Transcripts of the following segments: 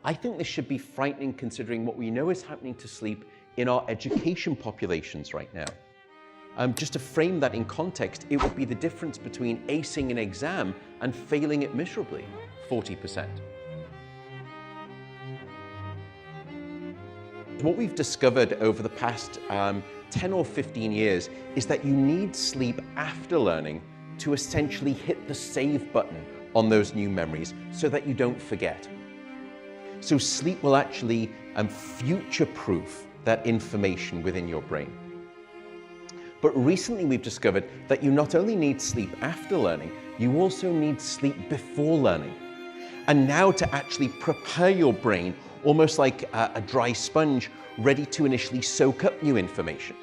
I think this should be frightening considering what we know is happening to sleep in our education populations right now. Just to frame that in context, it would be the difference between acing an exam and failing it miserably, 40%. What we've discovered over the past 10 or 15 years is that you need sleep after learning to essentially hit the save button on those new memories so that you don't forget. So sleep will actually future-proof that information within your brain. But recently we've discovered that you not only need sleep after learning, you also need sleep before learning. And now to actually prepare your brain almost like a dry sponge ready to initially soak up new information.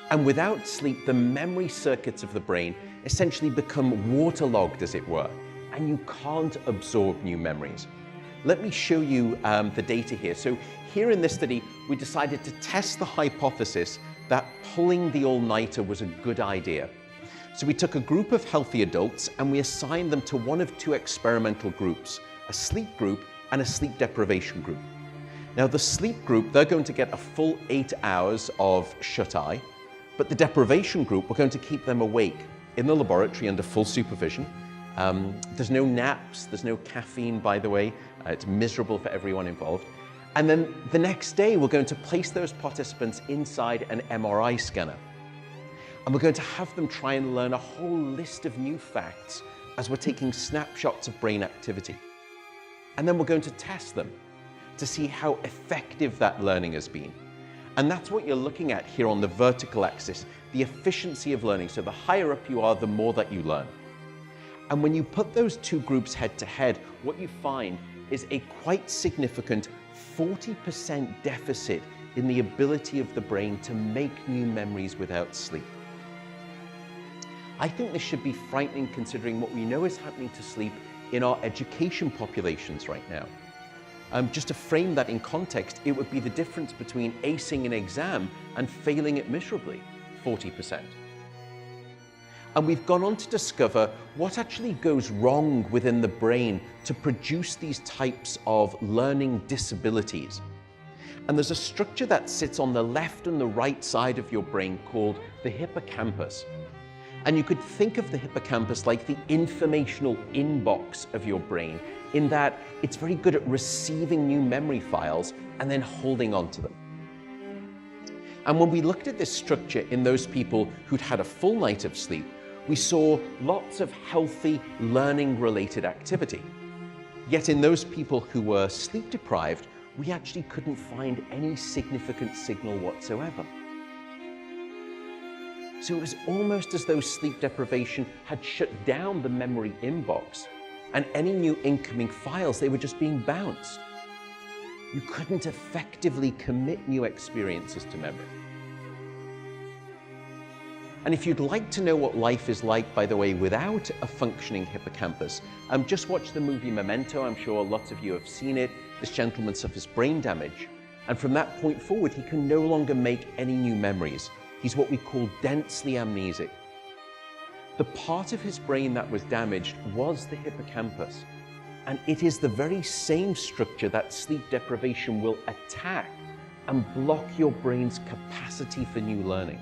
And without sleep, the memory circuits of the brain essentially become waterlogged, as it were, and you can't absorb new memories. Let me show you the data here. So here in this study, we decided to test the hypothesis that pulling the all-nighter was a good idea. So we took a group of healthy adults and we assigned them to one of two experimental groups, a sleep group and a sleep deprivation group. Now the sleep group, they're going to get a full 8 hours of shut-eye, but the deprivation group, we're going to keep them awake in the laboratory under full supervision. There's no naps, there's no caffeine, by the way. It's miserable for everyone involved. And then the next day, we're going to place those participants inside an MRI scanner. And we're going to have them try and learn a whole list of new facts as we're taking snapshots of brain activity. And then we're going to test them to see how effective that learning has been. And that's what you're looking at here on the vertical axis, the efficiency of learning. So the higher up you are, the more that you learn. And when you put those two groups head to head, what you find is a quite significant 40% deficit in the ability of the brain to make new memories without sleep. I think this should be frightening considering what we know is happening to sleep in our education populations right now. Just to frame that in context, it would be the difference between acing an exam and failing it miserably, 40%. And we've gone on to discover what actually goes wrong within the brain to produce these types of learning disabilities. And there's a structure that sits on the left and the right side of your brain called the hippocampus. And you could think of the hippocampus like the informational inbox of your brain, in that it's very good at receiving new memory files and then holding on to them. And when we looked at this structure in those people who'd had a full night of sleep, we saw lots of healthy learning-related activity. Yet in those people who were sleep deprived, we actually couldn't find any significant signal whatsoever. So it was almost as though sleep deprivation had shut down the memory inbox, and any new incoming files, they were just being bounced. You couldn't effectively commit new experiences to memory. And if you'd like to know what life is like, by the way, without a functioning hippocampus, just watch the movie Memento. I'm sure lots of you have seen it. This gentleman suffers brain damage. And from that point forward, he can no longer make any new memories. He's what we call densely amnesic. The part of his brain that was damaged was the hippocampus. And it is the very same structure that sleep deprivation will attack and block your brain's capacity for new learning.